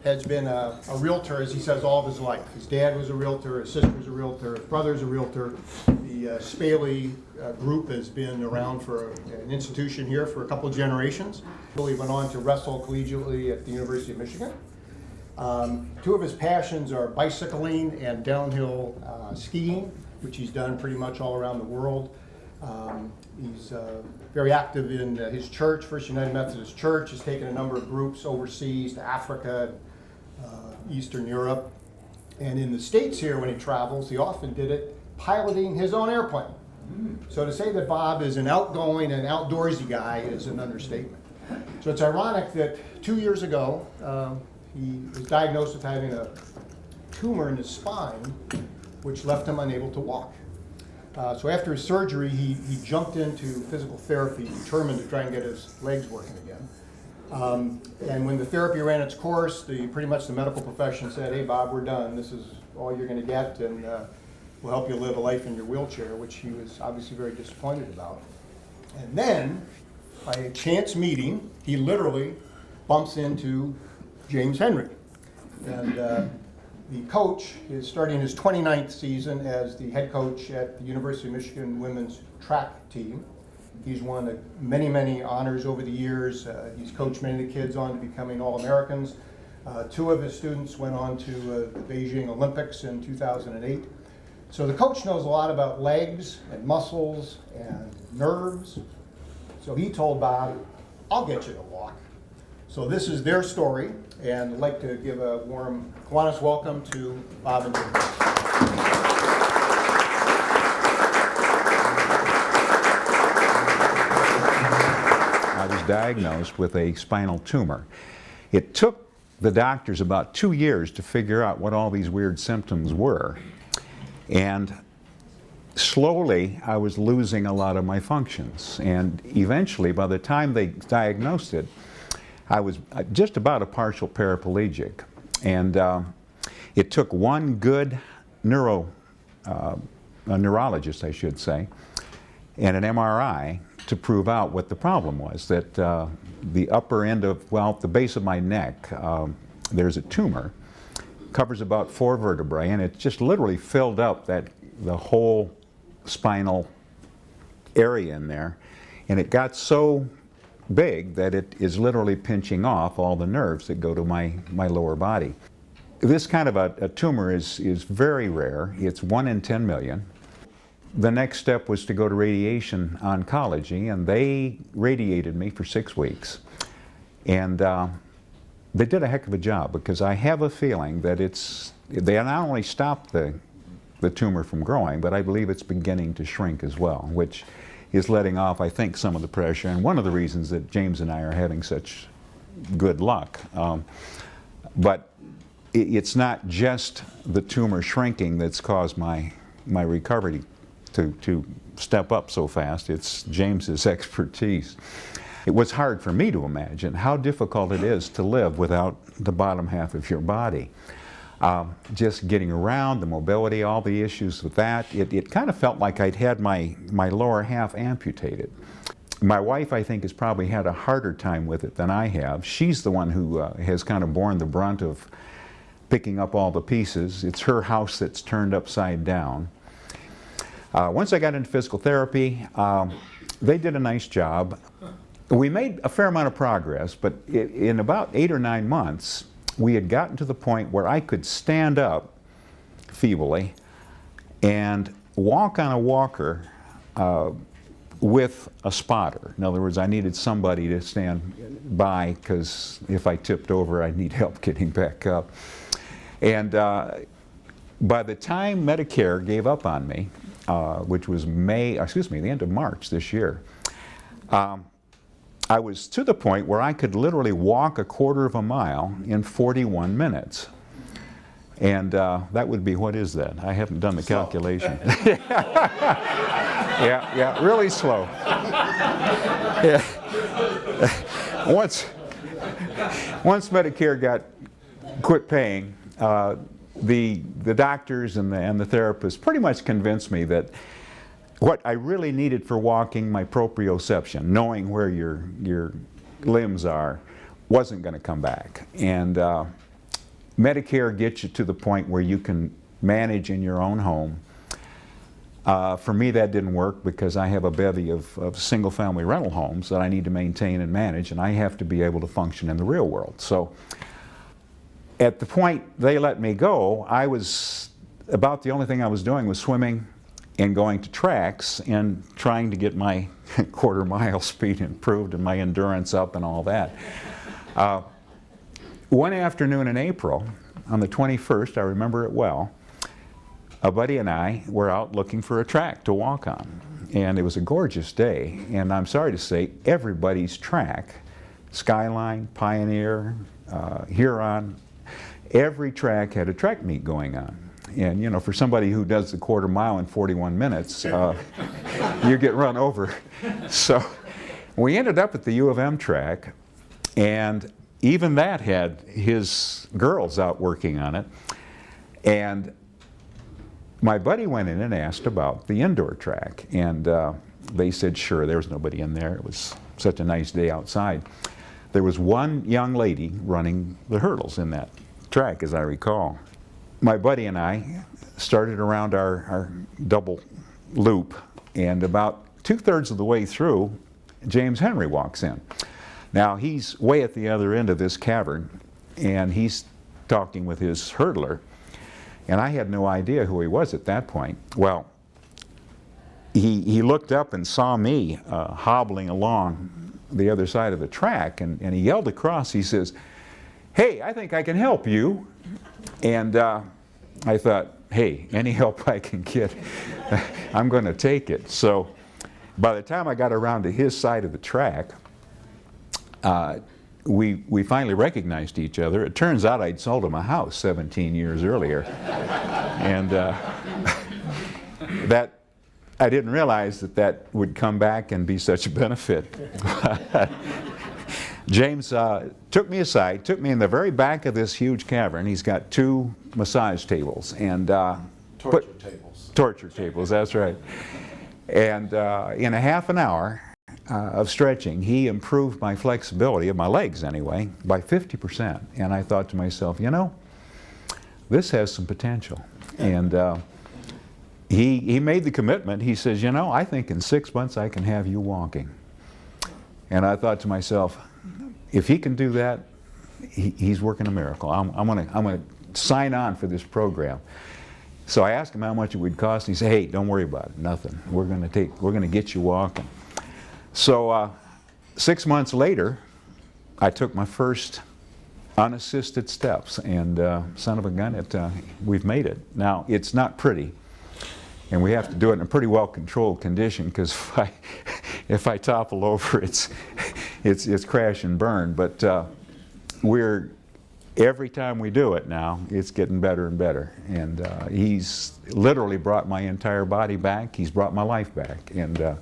has been a realtor, as he says, all of his life. His dad was a realtor, his sister was a realtor, his brother's a realtor. The Spaley group has been around for an institution here for a couple of generations. He went on to wrestle collegiately at the University of Michigan. Two of his passions are bicycling and downhill skiing, which he's done pretty much all around the world. He's very active in his church, First United Methodist Church. He's taken a number of groups overseas to Africa, Eastern Europe. And in the States here, when he travels, he often did it piloting his own airplane. So to say that Bob is an outgoing and outdoorsy guy is an understatement. So it's ironic that 2 years ago, he was diagnosed with having a tumor in his spine, which left him unable to walk. So after his surgery, he jumped into physical therapy, determined to try and get his legs working again. And when the therapy ran its course, pretty much the medical profession said, "Hey, Bob, we're done. This is all you're going to get, and we'll help you live a life in your wheelchair," which he was obviously very disappointed about. And then, by a chance meeting, he literally bumps into James Henry. And the coach is starting his 29th season as the head coach at the University of Michigan women's track team. He's won many, many honors over the years. He's coached many of the kids on to becoming All-Americans. Two of his students went on to the Beijing Olympics in 2008. So the coach knows a lot about legs and muscles and nerves. So he told Bob, "I'll get you to walk." So this is their story, and I'd like to give a warm Kiwanis welcome to Bob and Jim. I was diagnosed with a spinal tumor. It took the doctors about 2 years to figure out what all these weird symptoms were. And slowly, I was losing a lot of my functions. And eventually, by the time they diagnosed it, I was just about a partial paraplegic. And it took one good a neurologist, I should say, and an MRI to prove out what the problem was, that the upper end of, well, the base of my neck, there's a tumor, covers about 4 vertebrae, and it just literally filled up the whole spinal area in there. And it got so big that it is literally pinching off all the nerves that go to my lower body. This kind of a tumor is very rare. It's 1 in 10 million. The next step was to go to radiation oncology, and they radiated me for 6 weeks. And they did a heck of a job, because I have a feeling that they not only stopped the tumor from growing, but I believe it's beginning to shrink as well, which is letting off, I think, some of the pressure, and one of the reasons that James and I are having such good luck. But it's not just the tumor shrinking that's caused my recovery to step up so fast. It's James's expertise. It was hard for me to imagine how difficult it is to live without the bottom half of your body. Just getting around, the mobility, all the issues with that, it kind of felt like I'd had my lower half amputated. My wife, I think, has probably had a harder time with it than I have. She's the one who has kind of borne the brunt of picking up all the pieces. It's her house that's turned upside down. Once I got into physical therapy, they did a nice job. We made a fair amount of progress, but in about 8 or 9 months, we had gotten to the point where I could stand up feebly and walk on a walker with a spotter. In other words, I needed somebody to stand by, because if I tipped over, I'd need help getting back up. And by the time Medicare gave up on me, which was the end of March this year, I was to the point where I could literally walk a quarter of a mile in 41 minutes. And that would be, what is that? I haven't done the calculation. Yeah, really slow. Yeah. Once Medicare quit paying, the doctors and the therapists pretty much convinced me that what I really needed for walking, my proprioception, knowing where your limbs are, wasn't going to come back. And Medicare gets you to the point where you can manage in your own home. For me, that didn't work because I have a bevy of single-family rental homes that I need to maintain and manage, and I have to be able to function in the real world. So at the point they let me go, I was about the only thing I was doing was swimming and going to tracks and trying to get my quarter-mile speed improved and my endurance up and all that. One afternoon in April, on the 21st, I remember it well, a buddy and I were out looking for a track to walk on. And it was a gorgeous day, and I'm sorry to say, everybody's track, Skyline, Pioneer, Huron, every track had a track meet going on. And you know, for somebody who does the quarter mile in 41 minutes, you get run over. So we ended up at the U of M track, and even that had his girls out working on it. And my buddy went in and asked about the indoor track, and they said sure, there was nobody in there. It was such a nice day outside. There was one young lady running the hurdles in that track, as I recall. My buddy and I started around our double loop, and about 2/3 of the way through, James Henry walks in. Now he's way at the other end of this cavern, and he's talking with his hurdler, and I had no idea who he was at that point. Well, he looked up and saw me hobbling along the other side of the track, and he yelled across, he says, "Hey, I think I can help you." And I thought, hey, any help I can get, I'm going to take it. So by the time I got around to his side of the track, we finally recognized each other. It turns out I'd sold him a house 17 years earlier. And that I didn't realize that would come back and be such a benefit. James took me aside, took me in the very back of this huge cavern. He's got 2 massage tables and torture tables, that's right. And in a half an hour of stretching, he improved my flexibility of my legs anyway by 50%. And I thought to myself, you know, this has some potential. And he made the commitment. He says, you know, I think in 6 months I can have you walking. And I thought to myself, if he can do that, he's working a miracle. I'm gonna sign on for this program. So I asked him how much it would cost, and he said, hey, don't worry about it, nothing. We're gonna get you walking. So 6 months later, I took my first unassisted steps, and son of a gun, we've made it. Now, it's not pretty, and we have to do it in a pretty well-controlled condition, because if I topple over, it's crash and burn. But every time we do it now, it's getting better and better. And he's literally brought my entire body back. He's brought my life back. And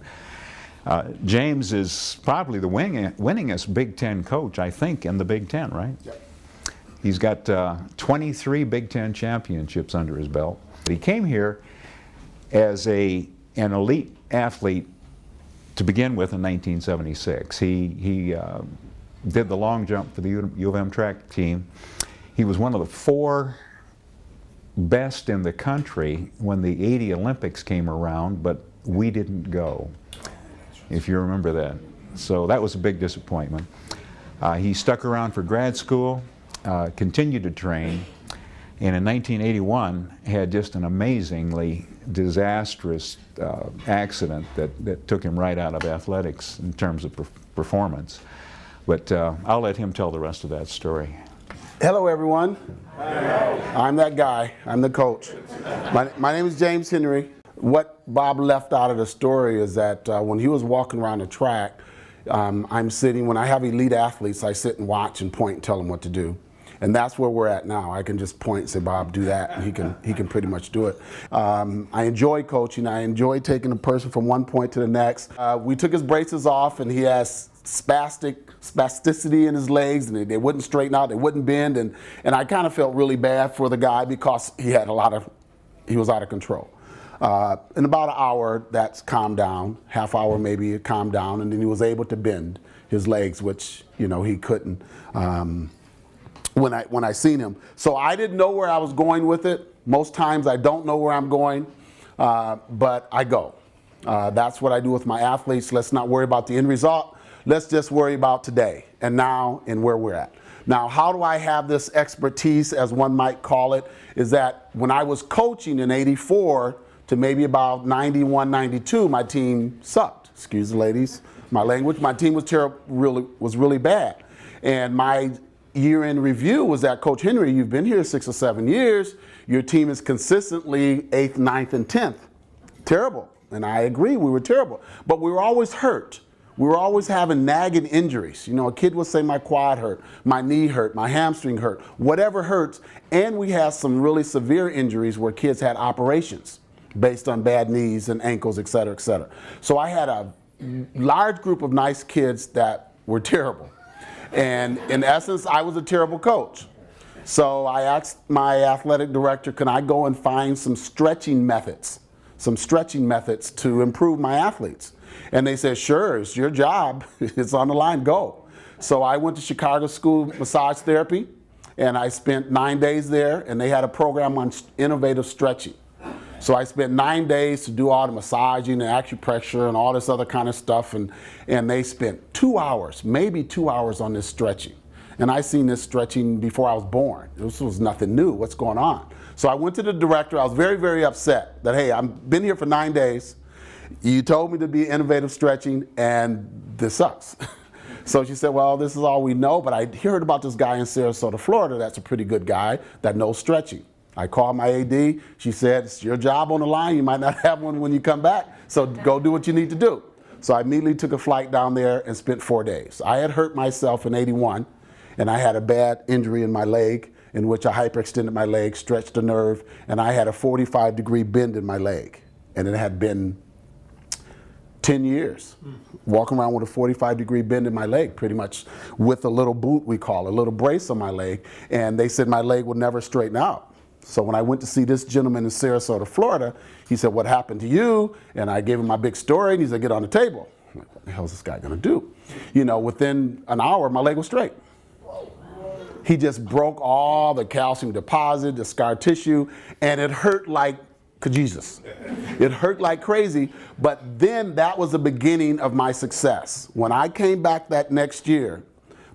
James is probably the winningest Big Ten coach, I think, in the Big Ten, right? Yep. He's got 23 Big Ten championships under his belt. He came here as an elite athlete to begin with in 1976. He did the long jump for the U of M track team. He was one of the 4 best in the country when the '80 Olympics came around, but we didn't go, if you remember that. So that was a big disappointment. He stuck around for grad school, continued to train, and in 1981 had just an amazingly disastrous accident that took him right out of athletics in terms of performance. But I'll let him tell the rest of that story. Hello, everyone. Hello. I'm that guy. I'm the coach. My name is James Henry. What Bob left out of the story is that when he was walking around the track, I'm sitting, when I have elite athletes, I sit and watch and point and tell them what to do. And that's where we're at now. I can just point and say, Bob, do that, and he can pretty much do it. I enjoy coaching. I enjoy taking a person from one point to the next. We took his braces off, and he has spasticity in his legs, and they wouldn't straighten out, they wouldn't bend, and I kind of felt really bad for the guy because he was out of control. In about an hour, that's calmed down. Half hour maybe, it calmed down, and then he was able to bend his legs, which he couldn't. when I seen him. So I didn't know where I was going with it. Most times I don't know where I'm going, but I go. That's what I do with my athletes. Let's not worry about the end result. Let's just worry about today and now and where we're at. Now, how do I have this expertise, as one might call it, is that when I was coaching in '84 to maybe about '91, '92, my team sucked. Excuse the ladies, my language. My team was really bad. And my year-end review was that, Coach Henry, you've been here 6 or 7 years. Your team is consistently 8th, 9th, and 10th. Terrible. And I agree, we were terrible. But we were always hurt. We were always having nagging injuries. You know, a kid would say my quad hurt, my knee hurt, my hamstring hurt, whatever hurts. And we had some really severe injuries where kids had operations based on bad knees and ankles, et cetera, et cetera. So I had a large group of nice kids that were terrible. And in essence, I was a terrible coach. So I asked my athletic director, can I go and find some stretching methods to improve my athletes? And they said, sure, it's your job. It's on the line, go. So I went to Chicago School of Massage Therapy, and I spent 9 days there, and they had a program on innovative stretching. So I spent 9 days to do all the massaging and acupressure and all this other kind of stuff, and they spent 2 hours, maybe 2 hours on this stretching. And I seen this stretching before I was born. This was nothing new, what's going on? So I went to the director. I was very, very upset that, hey, I've been here for 9 days. You told me to be innovative stretching, and this sucks. So she said, well, this is all we know, but I heard about this guy in Sarasota, Florida, that's a pretty good guy that knows stretching. I called my AD. She said, it's your job on the line. You might not have one when you come back, so go do what you need to do. So I immediately took a flight down there and spent 4 days. I had hurt myself in '81, and I had a bad injury in my leg in which I hyperextended my leg, stretched a nerve, and I had a 45-degree bend in my leg. And it had been 10 years, walking around with a 45-degree bend in my leg, pretty much with a little boot, we call it, a little brace on my leg. And they said my leg would never straighten out. So when I went to see this gentleman in Sarasota, Florida, he said, what happened to you? And I gave him my big story, and he said, get on the table. I'm like, what the hell is this guy gonna do? You know, within an hour, my leg was straight. He just broke all the calcium deposit, the scar tissue, and it hurt like Jesus. It hurt like crazy, but then that was the beginning of my success. When I came back that next year,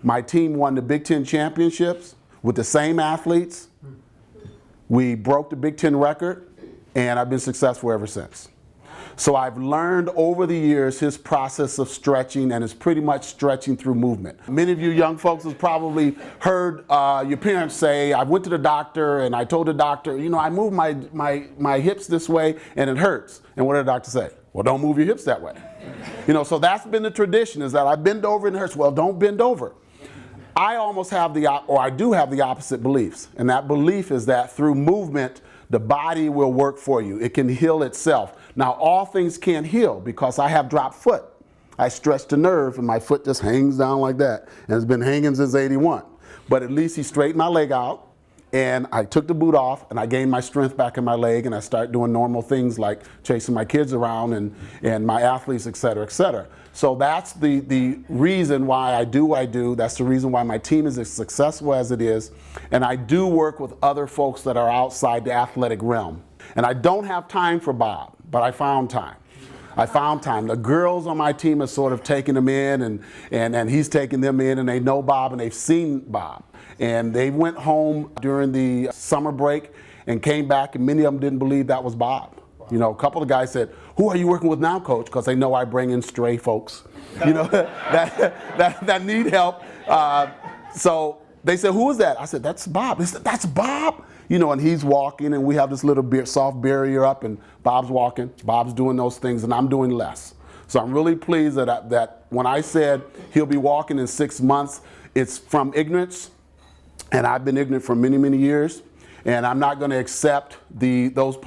my team won the Big Ten championships with the same athletes. We broke the Big Ten record, and I've been successful ever since. So I've learned over the years his process of stretching, and it's pretty much stretching through movement. Many of you young folks have probably heard your parents say, I went to the doctor and I told the doctor, you know, I moved my hips this way and it hurts. And what did the doctor say? Well, don't move your hips that way. You know, so that's been the tradition, is that I bend over and it hurts. Well, don't bend over. I almost have I do have the opposite beliefs. And that belief is that through movement, the body will work for you. It can heal itself. Now, all things can't heal because I have dropped foot. I stretched a nerve and my foot just hangs down like that. And it's been hanging since '81. But at least he straightened my leg out, and I took the boot off, and I gained my strength back in my leg, and I started doing normal things like chasing my kids around and my athletes, et cetera, et cetera. So that's the reason why I do what I do. That's the reason why my team is as successful as it is. And I do work with other folks that are outside the athletic realm. And I don't have time for Bob, but I found time. The girls on my team have sort of taken him in, and he's taken them in, and they know Bob, and they've seen Bob. And they went home during the summer break and came back, and many of them didn't believe that was Bob. You know, a couple of guys said, who are you working with now, Coach? Because they know I bring in stray folks, you know, that need help. So they said, who is that? I said, that's Bob. They said, that's Bob? You know, and he's walking, and we have this little soft barrier up, and Bob's walking. Bob's doing those things, and I'm doing less. So I'm really pleased that when I said he'll be walking in 6 months, it's from ignorance, and I've been ignorant for many, many years, and I'm not going to accept those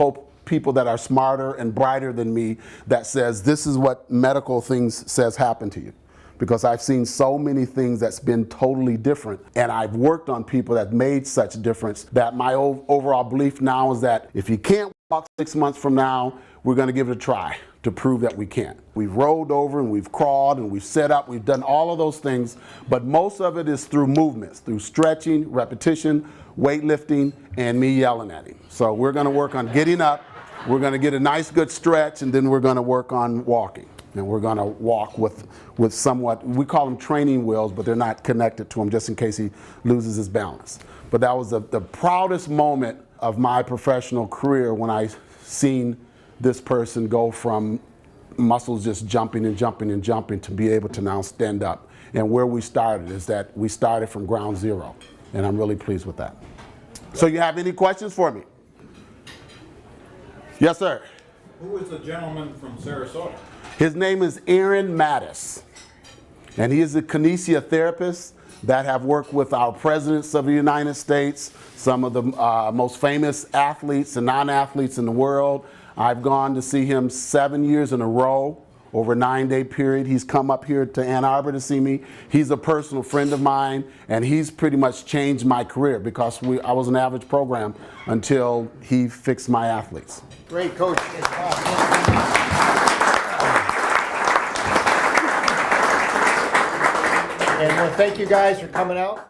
people that are smarter and brighter than me that says this is what medical things says happen to you. Because I've seen so many things that's been totally different, and I've worked on people that made such difference, that my overall belief now is that if you can't walk 6 months from now, we're going to give it a try. to prove that we can. We've rolled over and we've crawled and we've set up, we've done all of those things, but most of it is through movements, through stretching, repetition, weightlifting, and me yelling at him. So we're gonna work on getting up, we're gonna get a nice good stretch, and then we're gonna work on walking. And we're gonna walk with somewhat, we call them training wheels, but they're not connected to him just in case he loses his balance. But that was the proudest moment of my professional career when I seen this person go from muscles just jumping and jumping and jumping to be able to now stand up. And where we started is that we started from ground zero. And I'm really pleased with that. So you have any questions for me? Yes, sir. Who is the gentleman from Sarasota? His name is Aaron Maddis. And he is a kinesiotherapist that have worked with our presidents of the United States, some of the most famous athletes and non-athletes in the world. I've gone to see him 7 years in a row over a 9-day period. He's come up here to Ann Arbor to see me. He's a personal friend of mine, and he's pretty much changed my career because I was an average program until he fixed my athletes. Great, Coach. And thank you guys for coming out.